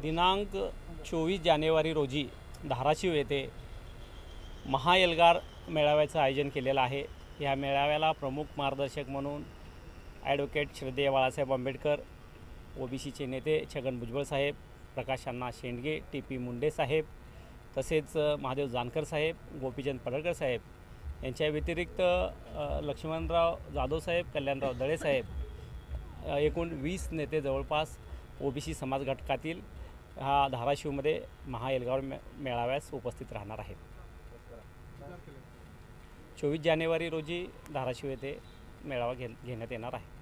दिनांक 24 जानेवारी रोजी धाराशिव येथे महाएल्गार मेळाव्याचं आयोजन केलेलं आहे। या मेळाव्याला प्रमुख मार्गदर्शक म्हणून ॲडव्होकेट श्रद्धेय बाळासाहेब आंबेडकर, ओबीसीचे नेते छगन भुजबळ साहेब, प्रकाश अण्णा शेंडगे, टी.पी. मुंडे साहेब, तसेच महादेव जानकर साहेब, गोपीचंद पडळकर साहेब यांच्या व्यतिरिक्त लक्ष्मणराव जाधव साहेब, कल्याणराव दळे साहेब, एकूण 20 नेते जवळपास ओबीसी समाज घटकातील हा धाराशिवमध्ये महाएल्गार मेळाव्यास उपस्थित राहणार आहेत। 24 जानेवारी रोजी धाराशिव येथे मेळावा घेण्यात येणार आहे।